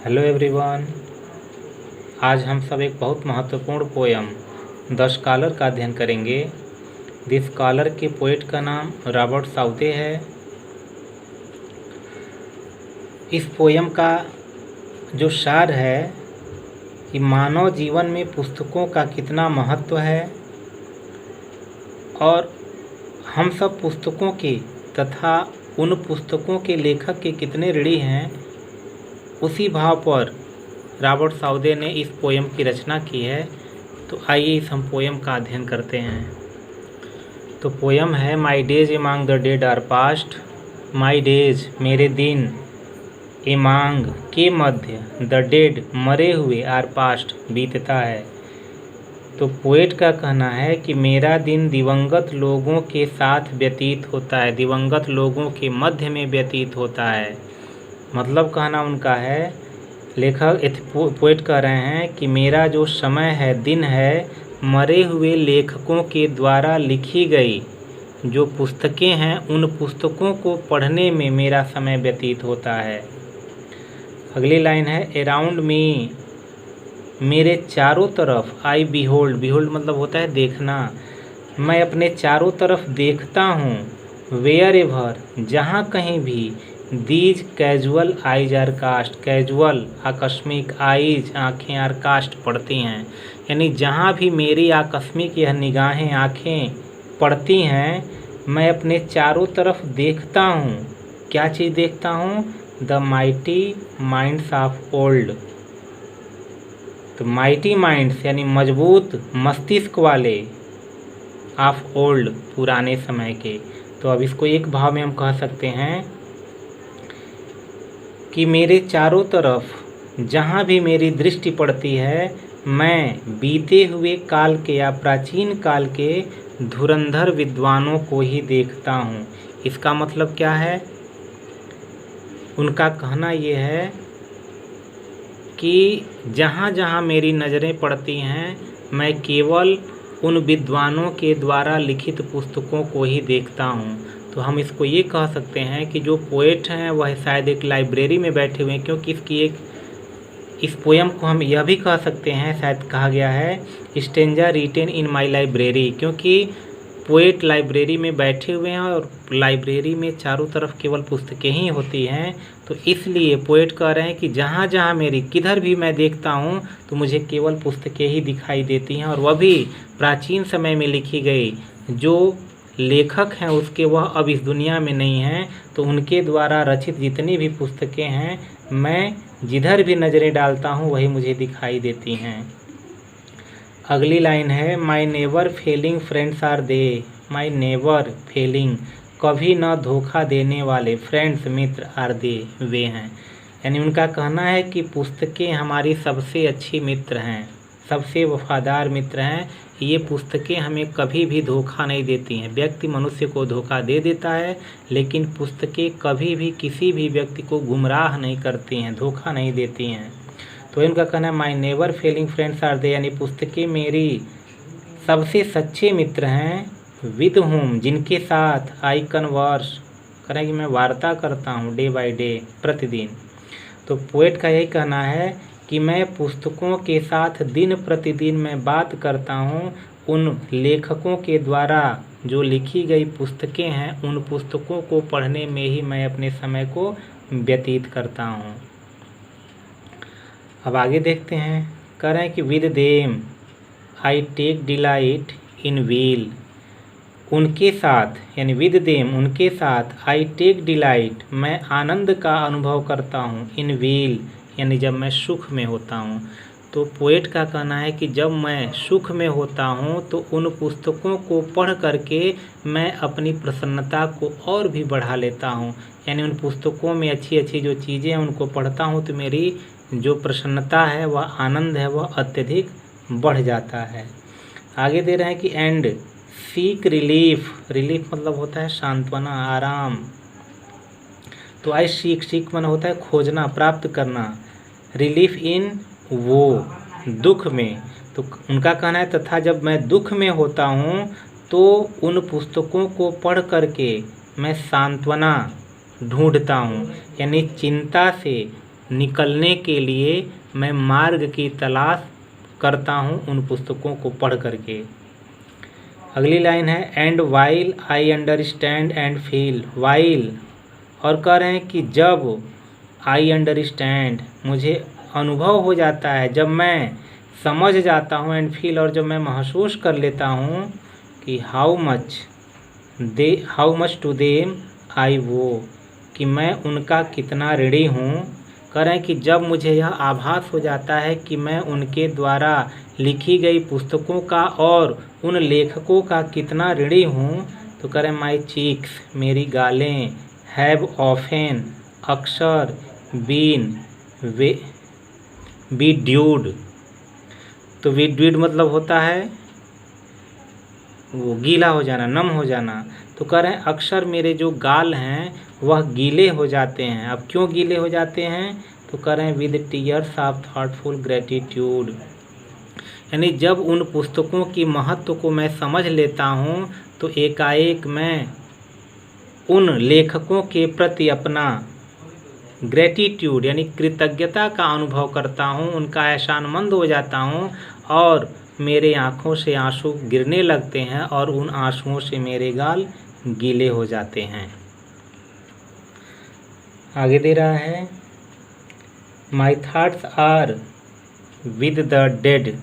Hello everyone. आज हम सब एक बहुत महत्वपूर्ण पोयम द स्कॉलर का अध्ययन करेंगे। दिस स्कॉलर के पोएट का नाम रॉबर्ट साउथे है। इस पोयम का जो सार है कि मानव जीवन में पुस्तकों का कितना महत्व है और हम सब पुस्तकों के तथा उन पुस्तकों के लेखक के कितने ऋणी हैं, उसी भाव पर रॉबर्ट साउथे ने इस पोयम की रचना की है। तो आइए इस हम पोयम का अध्ययन करते हैं। तो पोयम है my days among the dead are past. My days मेरे दिन, एमांग के मध्य, द डेड मरे हुए, आर पास्ट बीतता है। तो पोएट का कहना है कि मेरा दिन दिवंगत लोगों के साथ व्यतीत होता है, दिवंगत लोगों के मध्य में व्यतीत होता है। मतलब कहना उनका है, लेखक पोएट कह रहे हैं कि मेरा जो समय है, दिन है, मरे हुए लेखकों के द्वारा लिखी गई जो पुस्तकें हैं, उन पुस्तकों को पढ़ने में मेरा समय व्यतीत होता है। अगली लाइन है, अराउंड मी, मेरे चारों तरफ, आई बिहोल्ड, बिहोल्ड मतलब होता है देखना, मैं अपने चारों तरफ देखता हूँ। वेयर एवर, जहाँ कहीं भी, these casual eyes are cast, casual आकस्मिक, आइज आँखें, आर कास्ट पड़ती हैं, यानी जहाँ भी मेरी आकस्मिक यह निगाहें, आँखें पड़ती हैं, मैं अपने चारों तरफ देखता हूँ। क्या चीज़ देखता हूँ? The mighty minds of old. तो माइटी माइंड्स यानी मजबूत मस्तिष्क वाले, ऑफ ओल्ड पुराने समय के। तो अब इसको एक भाव में हम कह सकते हैं कि मेरे चारों तरफ जहाँ भी मेरी दृष्टि पड़ती है, मैं बीते हुए काल के या प्राचीन काल के धुरंधर विद्वानों को ही देखता हूँ। इसका मतलब क्या है? उनका कहना ये है कि जहाँ जहाँ मेरी नज़रें पड़ती हैं, मैं केवल उन विद्वानों के द्वारा लिखित पुस्तकों को ही देखता हूँ। तो हम इसको ये कह सकते हैं कि जो पोएट हैं वह शायद एक लाइब्रेरी में बैठे हुए हैं, क्योंकि इस पोयम को हम यह भी कह सकते हैं, शायद कहा गया है, स्टेंजा रिटेन इन माई लाइब्रेरी, क्योंकि पोएट लाइब्रेरी में बैठे हुए हैं और लाइब्रेरी में चारों तरफ केवल पुस्तकें ही होती हैं। तो इसलिए पोएट कह रहे हैं कि जहाँ जहाँ मेरी, किधर भी मैं देखता हूँ तो मुझे केवल पुस्तकें ही दिखाई देती हैं, और वह भी प्राचीन समय में लिखी गई। जो लेखक हैं उसके वह अब इस दुनिया में नहीं हैं, तो उनके द्वारा रचित जितनी भी पुस्तकें हैं, मैं जिधर भी नज़रें डालता हूँ वही मुझे दिखाई देती हैं। अगली लाइन है, my never failing friends are they. My never failing, कभी न धोखा देने वाले, फ्रेंड्स मित्र, आर दे वे हैं। यानी उनका कहना है कि पुस्तकें हमारी सबसे अच्छी मित्र हैं, सबसे वफादार मित्र हैं। ये पुस्तकें हमें कभी भी धोखा नहीं देती हैं। व्यक्ति मनुष्य को धोखा दे देता है, लेकिन पुस्तकें कभी भी किसी भी व्यक्ति को गुमराह नहीं करती हैं, धोखा नहीं देती हैं। तो इनका कहना है, my never failing friends are they, यानी पुस्तकें मेरी सबसे सच्चे मित्र हैं। विद होम, जिनके साथ, आई कन्वर्स, करें कि मैं वार्ता करता हूँ, डे बाय डे, प्रतिदिन। तो पोएट का यही कहना है कि मैं पुस्तकों के साथ दिन प्रतिदिन मैं बात करता हूँ। उन लेखकों के द्वारा जो लिखी गई पुस्तकें हैं, उन पुस्तकों को पढ़ने में ही मैं अपने समय को व्यतीत करता हूँ। अब आगे देखते हैं, कह रहे हैं कि with them I take delight in weal, उनके साथ, यानी विद देम, उनके साथ, आई टेक डिलाइट, मैं आनंद का अनुभव करता हूँ, इन व्हील यानी जब मैं सुख में होता हूँ। तो पोएट का कहना है कि जब मैं सुख में होता हूँ तो उन पुस्तकों को पढ़ करके मैं अपनी प्रसन्नता को और भी बढ़ा लेता हूँ। यानी उन पुस्तकों में अच्छी अच्छी जो चीज़ें हैं उनको पढ़ता हूँ तो मेरी जो प्रसन्नता है, वह आनंद है, वह अत्यधिक बढ़ जाता है। आगे दे रहे हैं कि एंड सीक रिलीफ, रिलीफ मतलब होता है सांत्वना, आराम। तो आई सीक मन होता है खोजना, प्राप्त करना, रिलीफ इन वो, दुख में। तो उनका कहना है, तथा जब मैं दुख में होता हूँ तो उन पुस्तकों को पढ़ करके मैं सांत्वना ढूंढता हूँ, यानी चिंता से निकलने के लिए मैं मार्ग की तलाश करता हूँ उन पुस्तकों को पढ़ करके। अगली लाइन है and while I understand and feel. While और कह रहे हैं कि जब आई अंडरस्टैंड मुझे अनुभव हो जाता है, जब मैं समझ जाता हूँ, एंड फील और जब मैं महसूस कर लेता हूँ कि how much to them I owe, कि मैं उनका कितना ऋणी हूँ। करें कि जब मुझे यह आभास हो जाता है कि मैं उनके द्वारा लिखी गई पुस्तकों का और उन लेखकों का कितना ऋणी हूँ, तो करें माई चीक्स मेरी गालें, हैव ऑफेन अक्सर, बीन बी ड्यूड। तो बी ड्यूड मतलब होता है वो गीला हो जाना, नम हो जाना। तो कह रहे हैं अक्सर मेरे जो गाल हैं वह गीले हो जाते हैं। अब क्यों गीले हो जाते हैं? तो कह रहे हैं with tears of thoughtful gratitude, यानी जब उन पुस्तकों की महत्व को मैं समझ लेता हूँ तो एकाएक मैं उन लेखकों के प्रति अपना ग्रेटिट्यूड यानी कृतज्ञता का अनुभव करता हूँ, उनका एहसानमंद हो जाता हूँ और मेरे आँखों से आंसू गिरने लगते हैं और उन आंसुओं से मेरे गाल गीले हो जाते हैं। आगे दे रहा है my thoughts are with the dead.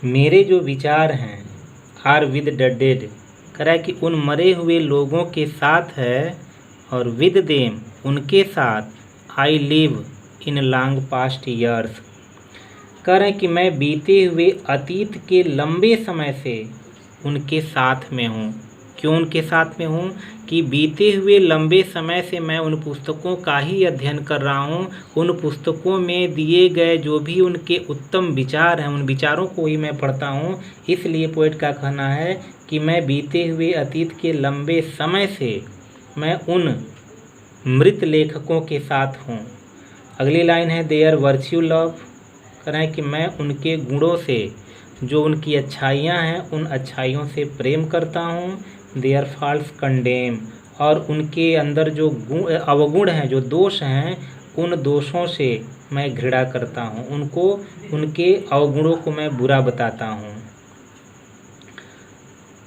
मेरे जो विचार हैं आर विद द डेड, कह रहा है कि उन मरे हुए लोगों के साथ है, और विद देम उनके साथ I live in long past years. कह रहे हैं कि मैं बीते हुए अतीत के लंबे समय से उनके साथ में हूँ। क्यों उनके साथ में हूँ? कि बीते हुए लंबे समय से मैं उन पुस्तकों का ही अध्ययन कर रहा हूँ। उन पुस्तकों में दिए गए जो भी उनके उत्तम विचार हैं उन विचारों को ही मैं पढ़ता हूँ। इसलिए पोएट का कहना है कि मैं बीते हुए अतीत के लंबे समय से मैं उन मृत लेखकों के साथ हूँ। अगली लाइन है देयर वर्च्यू लव। कह रहे हैं कि मैं उनके गुणों से, जो उनकी अच्छाइयाँ हैं उन अच्छाइयों से प्रेम करता हूँ। देयर फॉल्स कंडेम, और उनके अंदर जो अवगुण हैं, जो दोष हैं, उन दोषों से मैं घृणा करता हूँ, उनके अवगुणों को मैं बुरा बताता हूँ।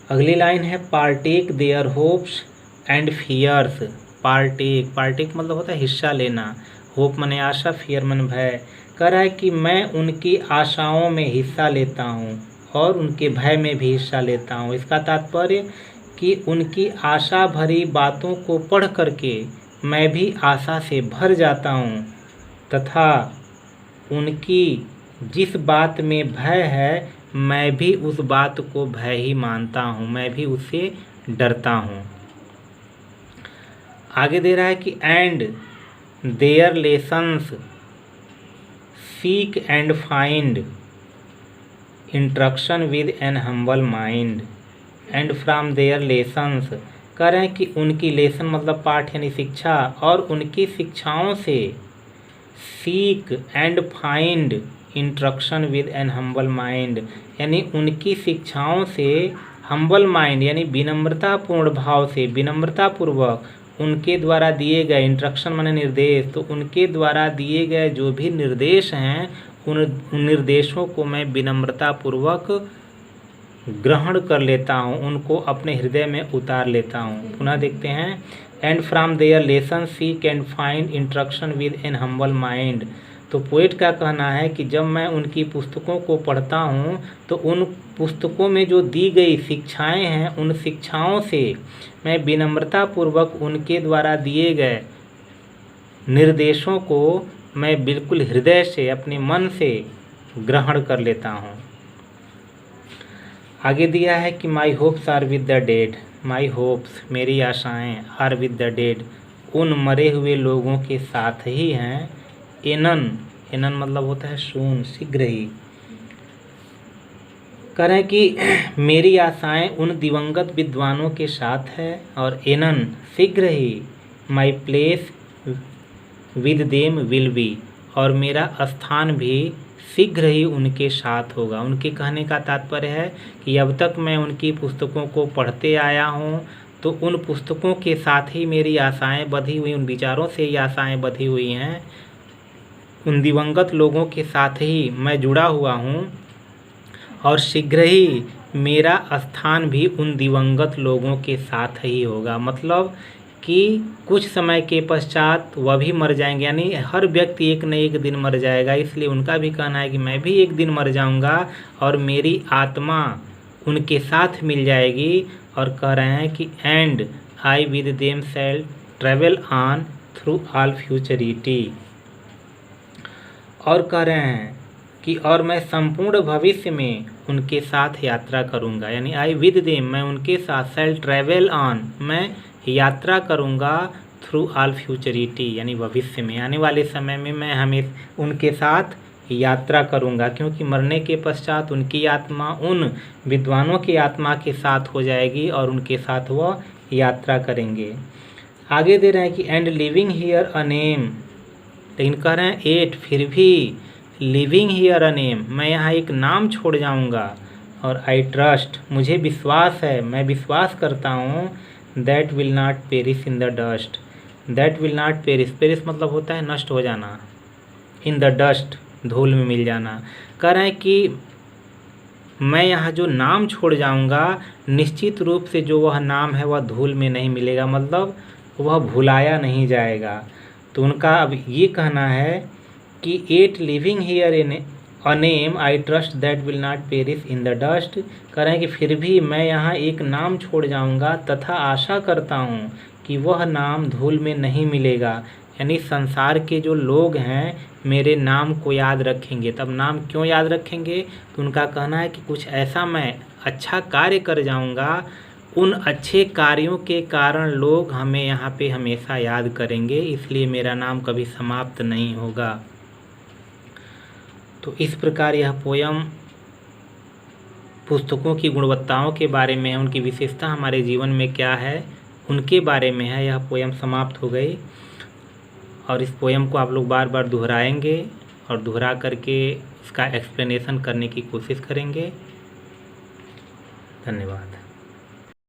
अगली लाइन है partake their hopes and fears. Partake मतलब होता है हिस्सा लेना, होप माने आशा, फियर माने भय। कह रहा है कि मैं उनकी आशाओं में हिस्सा लेता हूँ और उनके भय में भी हिस्सा लेता हूँ। इसका तात्पर्य कि उनकी आशा भरी बातों को पढ़ करके मैं भी आशा से भर जाता हूँ, तथा उनकी जिस बात में भय है मैं भी उस बात को भय ही मानता हूँ, मैं भी उससे डरता हूँ। आगे दे रहा है कि and their lessons seek and find instruction with an humble mind. And from their lessons, कह रहे हैं कि उनकी लेसन मतलब पाठ यानी शिक्षा, और उनकी शिक्षाओं से seek and find instruction with an humble mind, यानी उनकी शिक्षाओं से हम्बल माइंड यानी विनम्रतापूर्ण भाव से, विनम्रतापूर्वक उनके द्वारा दिए गए इंस्ट्रक्शन माने निर्देश, तो उनके द्वारा दिए गए जो भी निर्देश हैं उन निर्देशों को मैं विनम्रतापूर्वक ग्रहण कर लेता हूँ, उनको अपने हृदय में उतार लेता हूँ। पुनः देखते हैं and from their lesson seek and find instruction with an humble mind. तो पोएट का कहना है कि जब मैं उनकी पुस्तकों को पढ़ता हूँ तो उन पुस्तकों में जो दी गई शिक्षाएं हैं उन शिक्षाओं से मैं विनम्रतापूर्वक उनके द्वारा दिए गए निर्देशों को मैं बिल्कुल हृदय से, अपने मन से ग्रहण कर लेता हूँ। आगे दिया है कि my hopes are with the dead. My hopes मेरी आशाएं आर विद द डेड उन मरे हुए लोगों के साथ ही हैं। एनन मतलब होता है सून, शीघ्र ही। कह रहे हैं कि मेरी आशाएं उन दिवंगत विद्वानों के साथ है, और एनन शीघ्र ही my place with them will be, और मेरा स्थान भी शीघ्र ही उनके साथ होगा। उनके कहने का तात्पर्य है कि अब तक मैं उनकी पुस्तकों को पढ़ते आया हूँ, तो उन पुस्तकों के साथ ही मेरी आशाएं बंधी हुई, उन विचारों से ही आशाएं बंधी हुई हैं। उन दिवंगत लोगों के साथ ही मैं जुड़ा हुआ हूँ और शीघ्र ही मेरा स्थान भी उन दिवंगत लोगों के साथ ही होगा। मतलब कि कुछ समय के पश्चात वह भी मर जाएंगे, यानी हर व्यक्ति एक न एक दिन मर जाएगा। इसलिए उनका भी कहना है कि मैं भी एक दिन मर जाऊंगा और मेरी आत्मा उनके साथ मिल जाएगी। और कह रहे हैं कि and I with them shall travel on through all futurity. और कह रहे हैं कि और मैं संपूर्ण भविष्य में उनके साथ यात्रा करूंगा, यानी आई विद देम, मैं उनके साथ, शैल ट्रेवल ऑन, मैं यात्रा करूंगा थ्रू ऑल फ्यूचरिटी, यानी भविष्य में, आने वाले समय में मैं हमें उनके साथ यात्रा करूंगा, क्योंकि मरने के पश्चात उनकी आत्मा उन विद्वानों की आत्मा के साथ हो जाएगी और उनके साथ वह यात्रा करेंगे। आगे दे रहे हैं कि and living here a name, लेकिन कह रहे हैं 8 फिर भी लिविंग हियर अ नेम, मैं यहाँ एक नाम छोड़ जाऊँगा। और आई ट्रस्ट, मुझे विश्वास है, मैं विश्वास करता हूँ, that will not perish in the dust, that will not perish, perish मतलब होता है नष्ट हो जाना, इन द डस्ट, धूल में मिल जाना। कह रहे हैं कि मैं यहाँ जो नाम छोड़ जाऊँगा निश्चित रूप से जो वह नाम है वह धूल में नहीं मिलेगा, मतलब वह भुलाया नहीं जाएगा। तो उनका अब ये कहना है कि 8 living here in a name I trust that will not perish in the dust. कह रहे हैं कि फिर भी मैं यहाँ एक नाम छोड़ जाऊँगा तथा आशा करता हूँ कि वह नाम धूल में नहीं मिलेगा, यानी संसार के जो लोग हैं मेरे नाम को याद रखेंगे। तब नाम क्यों याद रखेंगे? तो उनका कहना है कि कुछ ऐसा मैं अच्छा कार्य कर जाऊँगा, उन अच्छे कार्यों के कारण लोग हमें यहाँ पे हमेशा याद करेंगे, इसलिए मेरा नाम कभी समाप्त नहीं होगा। तो इस प्रकार यह पोयम पुस्तकों की गुणवत्ताओं के बारे में है, उनकी विशेषता हमारे जीवन में क्या है उनके बारे में है। यह पोयम समाप्त हो गई और इस पोयम को आप लोग बार बार दोहराएंगे और दोहरा करके इसका एक्सप्लेनेशन करने की कोशिश करेंगे। धन्यवाद।